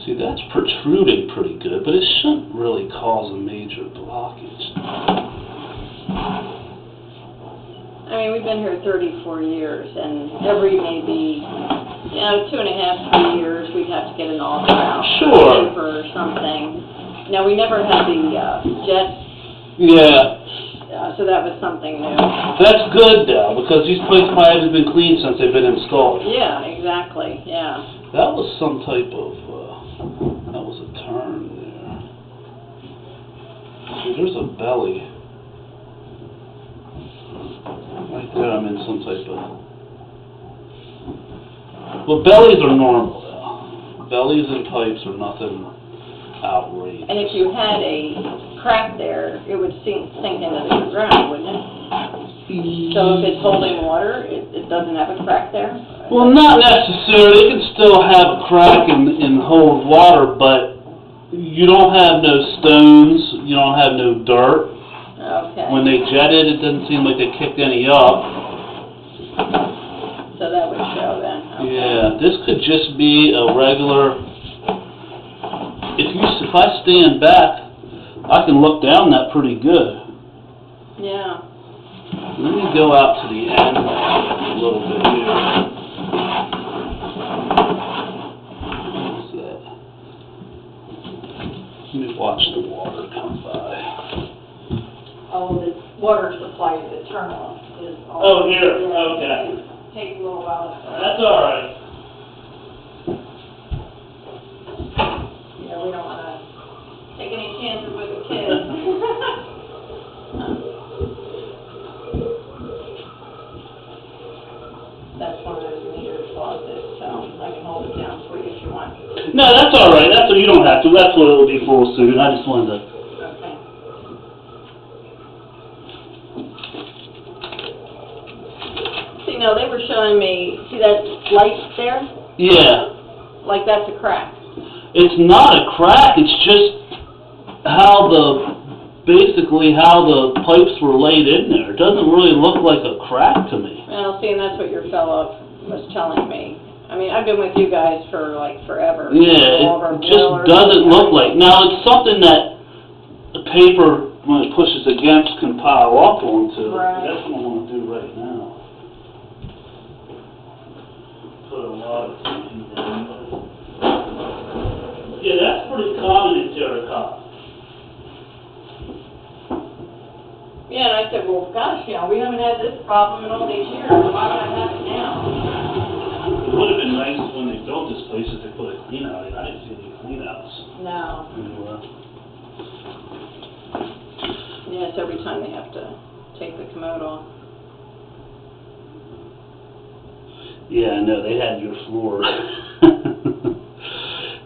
See, that's protruding pretty good, but it shouldn't really cause a major blockage. I mean, we've been here 34 years, and every maybe, 2.5, 3 years, we'd have to get an auger out. Sure. Or something. Now, we never had the jet. Yeah. So that was something new. That's good, though, because these plates probably haven't been cleaned since they've been installed. Yeah, exactly, yeah. That was some type of, that was a turn there. See, there's a belly. Right there, I'm in some type of... Well, bellies are normal, though. Bellies and pipes are nothing outrageous. And if you had a crack there, it would sink into the ground, wouldn't it? So if it's holding water, it doesn't have a crack there? Well, not necessarily. It can still have a crack and hold water, but you don't have no stones, you don't have no dirt. Okay. When they jetted, it doesn't seem like they kicked any up. So that would show then. Okay. Yeah, this could just be a regular... If I stand back, I can look down that pretty good. Yeah. Let me go out to the end a little bit here. What's that? Let me watch the water come by. Oh, the water supply to turn off is... Oh, here, okay. Take a little while. That's all right. Yeah, we don't want to take any chances with the kids. That's one of those meter closets, so I can hold it down for you if you want. No, that's all right. That's what you don't have to. That's what it'll be full soon. I just wanted to. Okay. See, now they were showing me. See that light there? Yeah. Like that's a crack. It's not a crack. It's just basically how the pipes were laid in there. It doesn't really look like a crack to me. Well, see, and that's what your fellow was telling me. I mean, I've been with you guys for, like, forever. Yeah, it just doesn't look like... Now, it's something that the paper, when it pushes against, can pile up onto. Right. That's what I'm going to do right now. Put a lot of thinking in. Yeah, that's pretty common in terracotta. Yeah, and I said, well, gosh, we haven't had this problem in all these years. Why would I have it now? It would have been nice when they built this place if they put a clean out in. I didn't see any clean outs. No. Anywhere. Yeah, it's every time they have to take the commode off. Yeah, I know. They had your floor.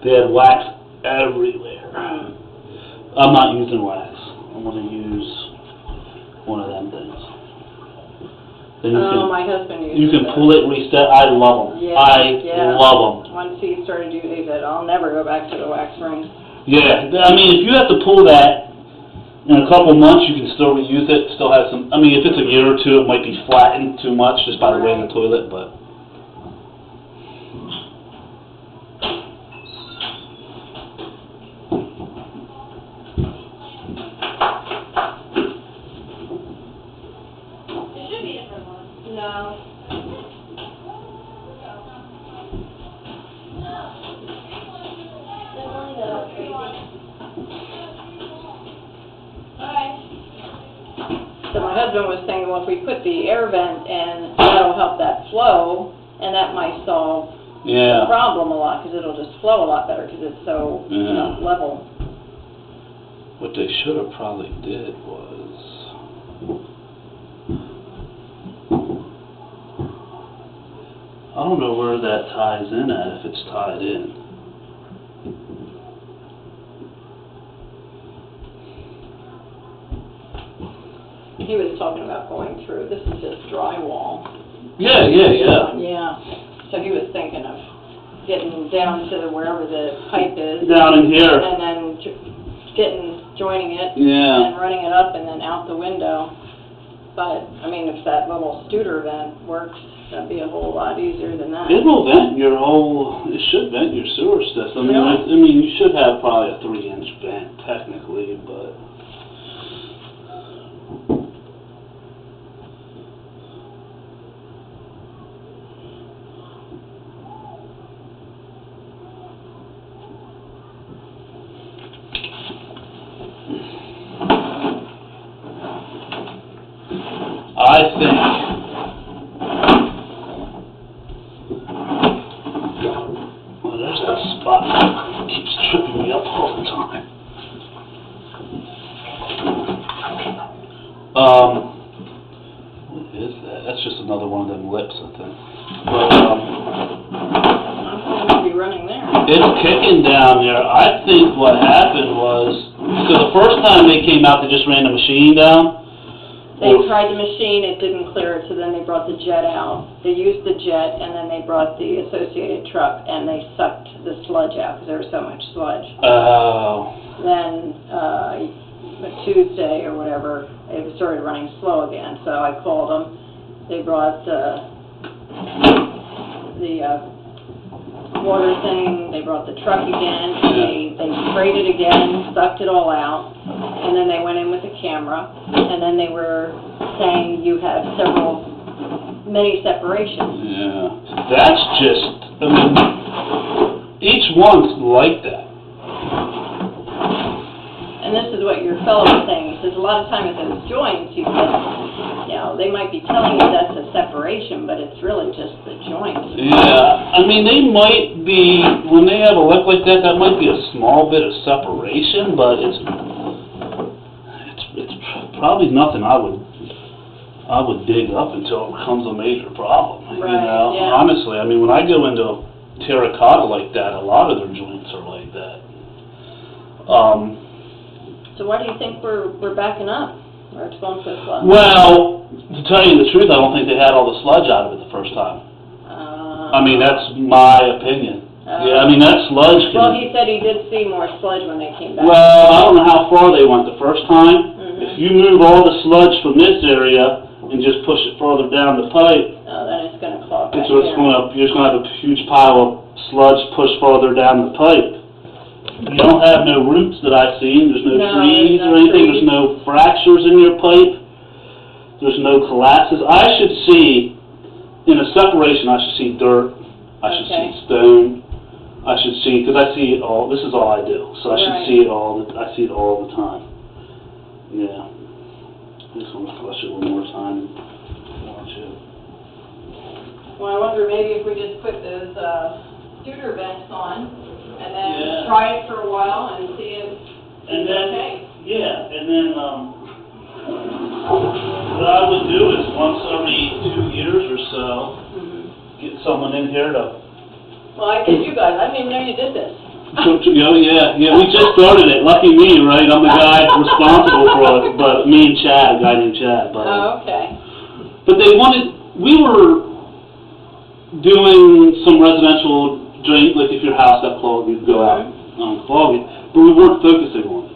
They had wax everywhere. I'm not using wax. I'm going to use one of them things. Then My husband uses You can those. pull it, reset. I love them. Yeah, I love them. Once he started using it, he said, I'll never go back to the wax ring. Yeah, I mean, if you have to pull that in a couple months, you can still reuse it. Still have some. I mean, if it's a year or two, it might be flattened too much just by the way in the toilet, but. No. So my husband was saying, well, if we put the air vent in, that'll help that flow, and that might solve the problem a lot, because it'll just flow a lot better, because it's so level. What they should have probably did was... I don't know where that ties in at, if it's tied in. he was talking about going through, this is just drywall. Yeah. Yeah, so he was thinking of getting down to wherever the pipe is. Down in here. And then joining it. Yeah. And running it up and then out the window. But, I mean, if that little Studer vent works, that'd be a whole lot easier than that. It will vent your whole, it should vent your sewer system. Really? I mean, you should have probably a 3-inch vent technically, but. I think there's that spot that keeps tripping me up all the time. What is that? That's just another one of them lips, I think. But, I'm going to be running there. it's kicking down there. I think what happened was, so the first time they came out, they just ran the machine down. They tried the machine, it didn't clear it, so then they brought the jet out. They used the jet, and then they brought the associated truck, and they sucked the sludge out, because there was so much sludge. Oh. Then, a Tuesday or whatever, it started running slow again, so I called them. They brought the water thing, they brought the truck again, they sprayed it again, sucked it all out, and then they went in with a camera, and then they were saying you have many separations. Yeah, that's just, I mean, each one's like that. And this is what your fellow was saying, he says a lot of time at those joints, he says, you know, they might be telling you that's a separation, but it's really just the joints. Yeah, I mean, they might be, when they have a lip like that, that might be a small bit of separation, but it's probably nothing I would dig up until it becomes a major problem. Right, you know, yeah. honestly, I mean, when I go into terracotta like that, a lot of their joints are like that. So why do you think we're backing up, or it's going so slow? Well, to tell you the truth, I don't think they had all the sludge out of it the first time. I mean, that's my opinion. Yeah, I mean, that sludge can... Well, he said he did see more sludge when they came back. Well, I don't know how far they went the first time. If you move all the sludge from this area and just push it further down the pipe... Oh, then it's going to clog back you're just going to have a huge pile of sludge pushed further down the pipe. You don't have no roots that I've seen. There's no trees or anything. There's no fractures in your pipe. There's no collapses. I should see, in a separation, I should see dirt. I should see stone. I should see, because I see it all. This is all I do, so I should see it all. I see it all the time. Yeah. I just want to flush it one more time and watch it. Well, I wonder maybe if we just put those Studer vents on. And then try it for a while and see if it's okay. Yeah, and then what I would do is once every 2 years or so, get someone in here to... Well, I did you guys. I didn't even know you did this. Yeah, we just started it. Lucky me, right? I'm the guy responsible for it, but me and Chad, a guy named Chad. But, okay. But we were doing some residential drain, like if your house got clogged, you'd go out and clog it, but we weren't focusing on it.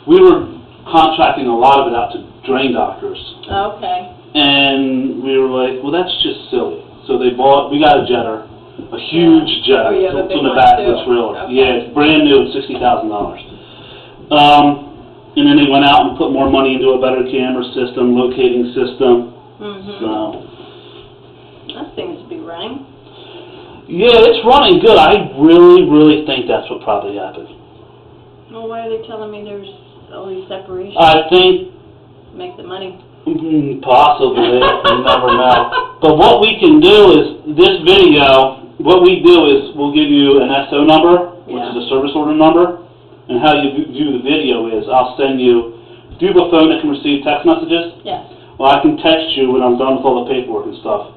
We were contracting a lot of it out to drain doctors. Okay. And we were like, well, that's just silly. So we got a jetter, a huge jetter. Oh, yeah, the big on the one back too. of the trailer. Okay. Yeah, it's brand new, $60,000. And then they went out and put more money into a better camera system, locating system. So that seems to be running. Yeah, it's running good. I really, really think that's what probably happened. Well, why are they telling me there's all these separations? I think... Make the money. Possibly. You never know. But what we can do is, this video, what we do is we'll give you an SO number, which is a service order number, and how you view the video is I'll send you... Do you have a phone that can receive text messages? Yes. Well, I can text you when I'm done with all the paperwork and stuff.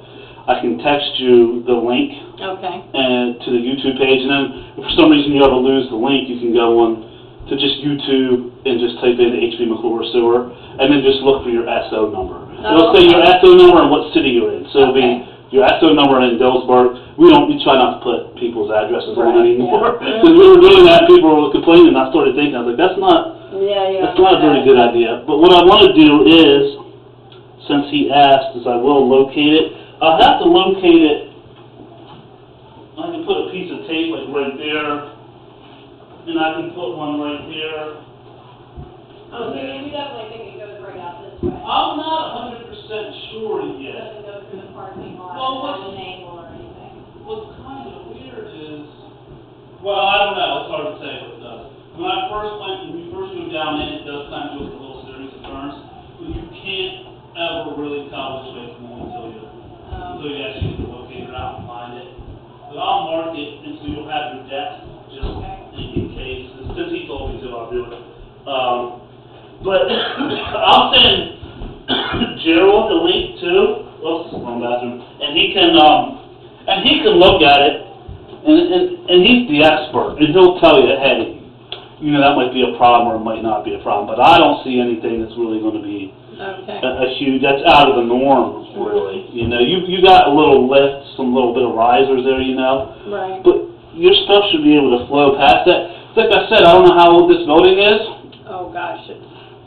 I can text you the link and to the YouTube page, and then if for some reason you ever lose the link, you can go on to just YouTube and just type in HB McClure sewer, and then just look for your SO number. It'll say your SO number and what city you're in. So it'll be your SO number in Dillsburg. We try not to put people's addresses on anymore. Because we were doing that, people were complaining, and I started thinking, I was like, that's not a very good idea. But what I want to do is, since he asked, is I will locate it. I'll have to locate it. I can put a piece of tape like right there, and I can put one right here. Oh, so you definitely think it goes right out this way? I'm not 100% sure yet. It doesn't go through the parking lot, Well, an angle or anything? What's kind of weird is, well, I don't know, it's hard to say what it does. When we first moved down in, it does kind of go with a little series of turns, but you can't ever really tell which way it's going until you actually get the locator out and find it. But I'll mark it, and so you'll have your depth, just in case. Since he told me to, I'll do it. But I'll send Gerald the link too. Oops, wrong bathroom. And he can look at it, and he's the expert, and he'll tell you, hey, you know, that might be a problem or it might not be a problem. But I don't see anything that's really going to be a huge. That's out of the norm, really. You know, you got a little lift, some little bit of risers there, you know. Right. But your stuff should be able to flow past that. Like I said, I don't know how old this building is. Oh gosh,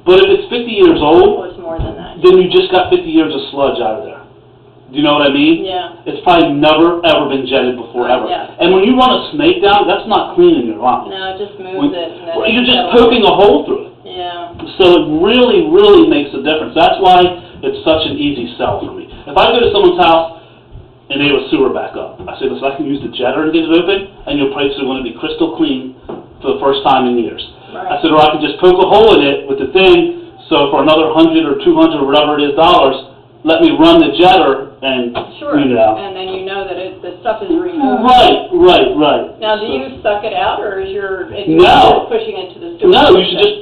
But if it's 50 years old, it's more than that. then you just got 50 years of sludge out of there. Do you know what I mean? Yeah. It's probably never, ever been jetted before, ever. Yeah. And when you run a snake down, that's not cleaning your line. No, it just moves it. And then You're just poking a hole through it. Yeah. So it really, really makes a difference. That's why it's such an easy sell for me. If I go to someone's house and they have a sewer back up, I say, listen, I can use the jetter to get it open, and your pipes are going to be crystal clean for the first time in years. Right. I said, or I can just poke a hole in it with the thing, so for another $100 or $200 or whatever it is dollars, let me run the jetter and, you know. And then you know that the stuff is removed. Right. Now, do you suck it out, or is just pushing it to the sewer? No, you should just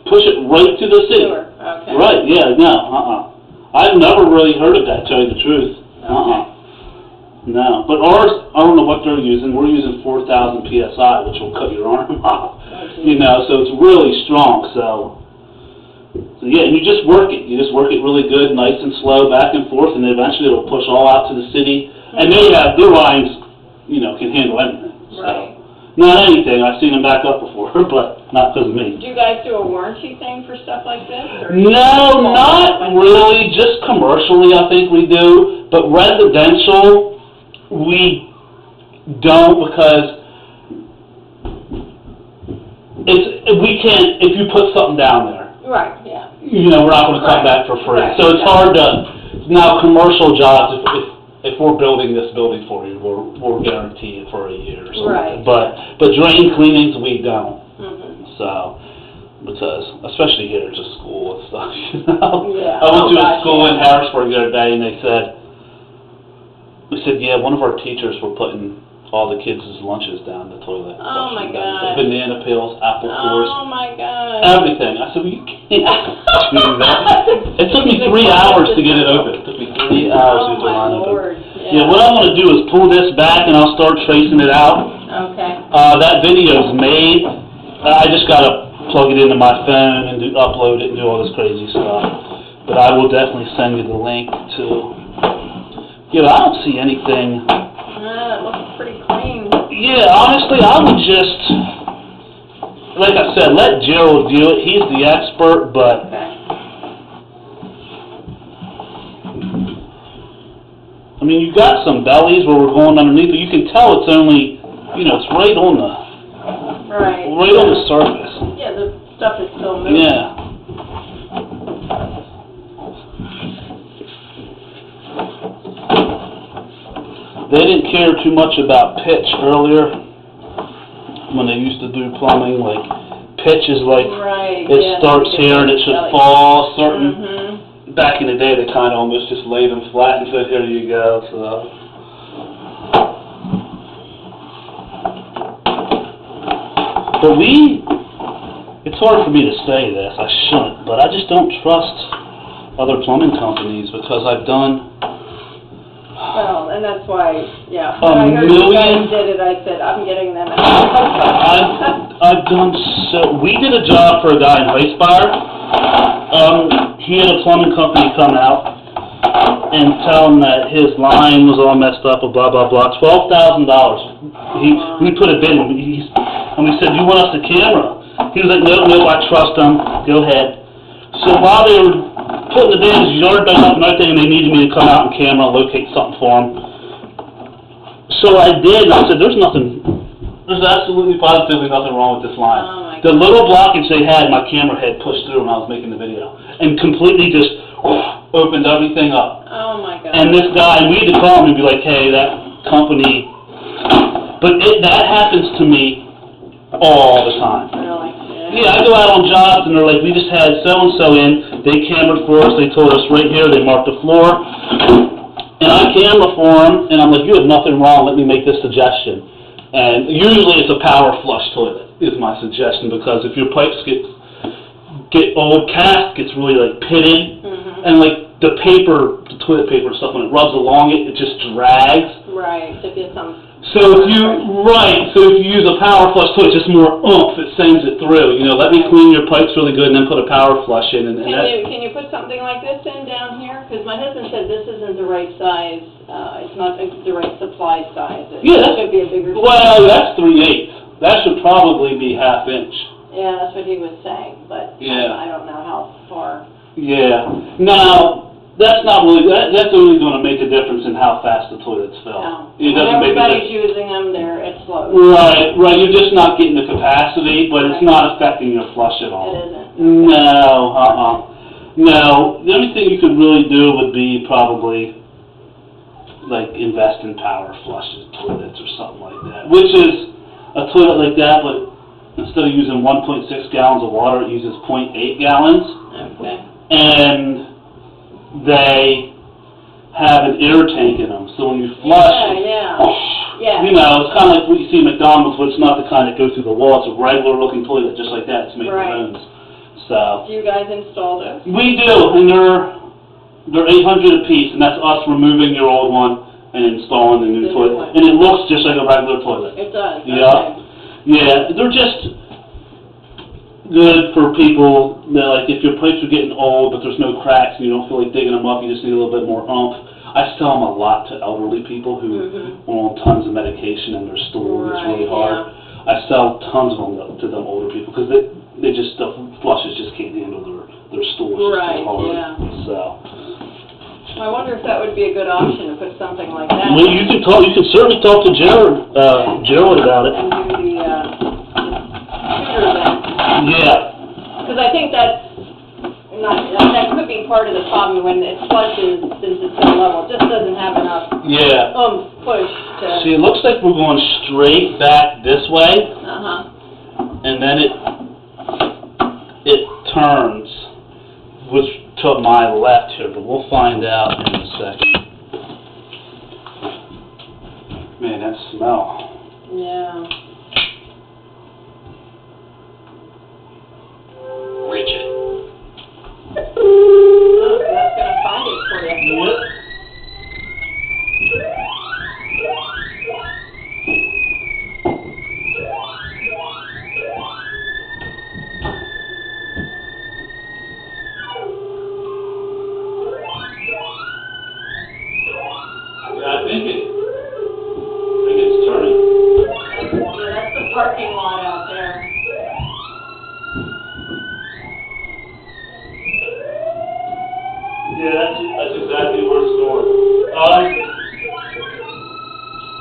push it right to the city. Sewer, okay. Right, yeah, no, I've never really heard of that, to tell you the truth. No, but ours, I don't know what they're using. We're using 4,000 PSI, which will cut your arm off. You know, so it's really strong, so yeah, and you just work it. You just work it really good, nice and slow, back and forth, and eventually it'll push all out to the city. And they have, their lines, you know, can handle anything. So. Right. Not anything. I've seen them back up before, but not because of me. Do you guys do a warranty thing for stuff like this? Or No, not really. Just commercially, I think we do. But residential, we don't, because we can't, if you put something down there. Right, yeah. You know, we're not going to come back for free. Right, So it's hard to, now commercial jobs, if we're building this building for you, we'll guarantee it for a year or something. Right. But drain cleanings, we don't. Mm-hmm. So, because, especially here, just school and stuff, you know. Yeah. I went to a school in Harrisburg the other day, and they said, yeah, one of our teachers were putting all the kids' lunches down the toilet. Oh my God. Banana peels, apple cores. Oh my God. Everything. I said, well, you can't do that. It took me 3 hours to get it open. It took me 3 hours to get the line open. Yeah, what I'm going to do is pull this back and I'll start tracing it out. Okay. That video's made. I just got to plug it into my phone and upload it and do all this crazy stuff. But I will definitely send you the link to... Yeah, I don't see anything... It looks pretty clean. Yeah, honestly, I would just, like I said, let Gerald do it. He's the expert, but I mean, you got some bellies where we're going underneath, but you can tell it's only, you know, it's right on the surface. Yeah, the stuff is still moving. Yeah. They didn't care too much about pitch earlier when they used to do plumbing. Like, pitch is like, it starts here and it should fall certain. Back in the day, they kind of almost just laid them flat and said, here you go. So. But it's hard for me to say this, I shouldn't, but I just don't trust other plumbing companies because I've done Well, and that's why, yeah. A When I heard you guys million? did it, I said, I'm getting them out. I've done so. We did a job for a guy in Highspire. He had a plumbing company come out and tell him that his line was all messed up, or blah blah blah. $12,000. We put a bid in, and we said, "You want us to camera?" He was like, "No, I trust him. Go ahead." So while they were putting the bid, his yard dug up and everything, and they needed me to come out and camera, locate something for him. So I did, and I said, "There's absolutely positively nothing wrong with this line." Oh my The little blockage they had, my camera had pushed through when I was making the video, and completely just opened everything up. Oh my God. And this guy, we had to call him and be like, "Hey, that company," but that happens to me all the time. Really? Yeah, I go out on jobs and they're like, "We just had so-and-so in, they cambered for us, they told us right here, they marked the floor," and I camera for them, and I'm like, "You have nothing wrong, let me make this suggestion." And usually it's a power flush toilet, is my suggestion, because if your pipes get old, cast gets really like pitted, and like the paper, the toilet paper and stuff, when it rubs along it, it just drags. Right, to get some. So if you use a power flush toilet, just more oomph, it sends it through. You know, let me clean your pipes really good and then put a power flush in. And Can you put something like this in down here? Because my husband said this isn't the right size, it's not the right supply size. Yeah, It should be a bigger. Well, that's 3/8. That should probably be 1/2 inch. Yeah, that's what he was saying, but Yeah. I don't know how far. Yeah. Now, that's not really, that's only going to make a difference in how fast the toilets fill. No. It When doesn't make a everybody's difference. using them, it slows. Right. You're just not getting the capacity, but it's not affecting your flush at all. It isn't. No, No, the only thing you could really do would be probably, like, invest in power flushes, toilets, or something like that. Which is a toilet like that, but instead of using 1.6 gallons of water, it uses 0.8 gallons. Okay. And they have an air tank in them, so when you flush, Yeah. you know, it's kind of like what you see at McDonald's, but it's not the kind that goes through the wall. It's a regular looking toilet, just like that. It's made Right. for homes. So Do you guys install those? we do, and they're $800 a piece, and that's us removing your old one and installing the new The new toilet. one. And it looks just like a regular toilet. It does. Yeah. Okay. Yeah, they're just good for people that, like, if your pipes are getting old, but there's no cracks and you don't feel like digging them up, you just need a little bit more oomph. I sell them a lot to elderly people who are on tons of medication and their stool gets really hard. I sell tons of them to them older people because they just, the flushes just can't handle their stool. It's just so hard. Yeah. So. I wonder if that would be a good option to put something like that. Well, you can certainly talk to Gerald about it. And do the shooter then. Yeah. Because I think that could be part of the problem when it flushes, since it's so level. It just doesn't have enough push to. See, it looks like we're going straight back this way, and then it turns, which to my left here, but we'll find out in a second. Man, that smell. Yeah. Rigid. Oh, that's gonna find it for you. Yep. Yeah, I think it's turning. Yeah, that's the parking lot out there. Yeah, that's exactly where it's stored.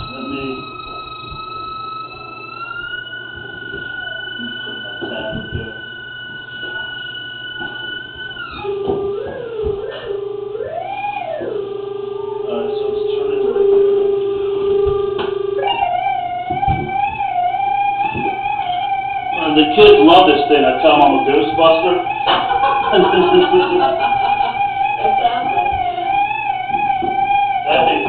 Let me put my tab here. So it's turning right there. The kids love this thing. I tell them I'm a Ghostbuster. It sounds like. That thing's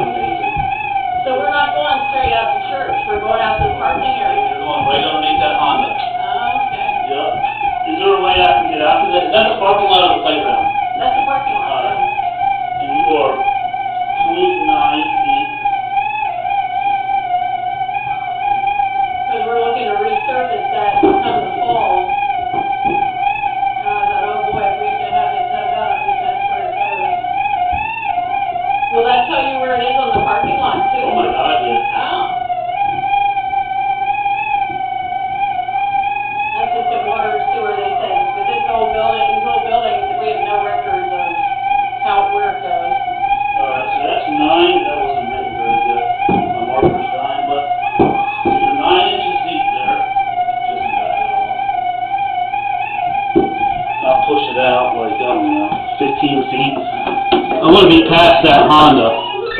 feet. I want to be past that Honda.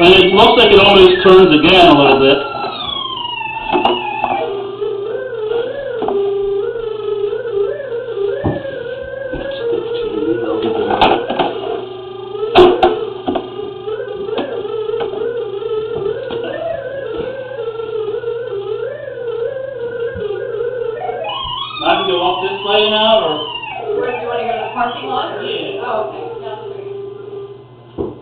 And it looks like it almost turns again a little bit. I can go up this way now, or? Where do you want to go to the parking lot? Or? Yeah. Oh, okay. Down the street. Okay.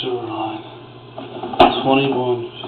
sewer line. 21.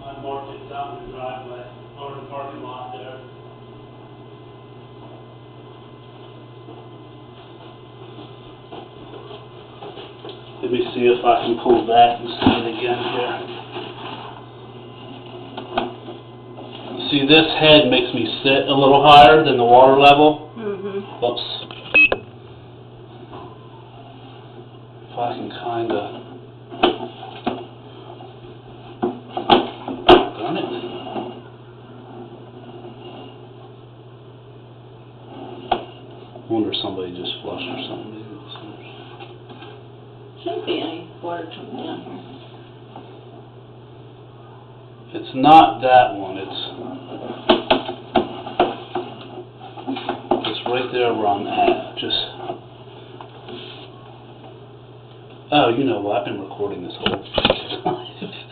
I marked it out in the driveway, or the parking lot there. Let me see if I can pull that and see it again here. See, this head makes me sit a little higher than the water level. Mm-hmm. Oops. If I can kind of... Darn it. I wonder if somebody just flushed or something. Shouldn't be any water coming down here. It's not that one, it's right there where I'm at, oh, you know what, I've been recording this whole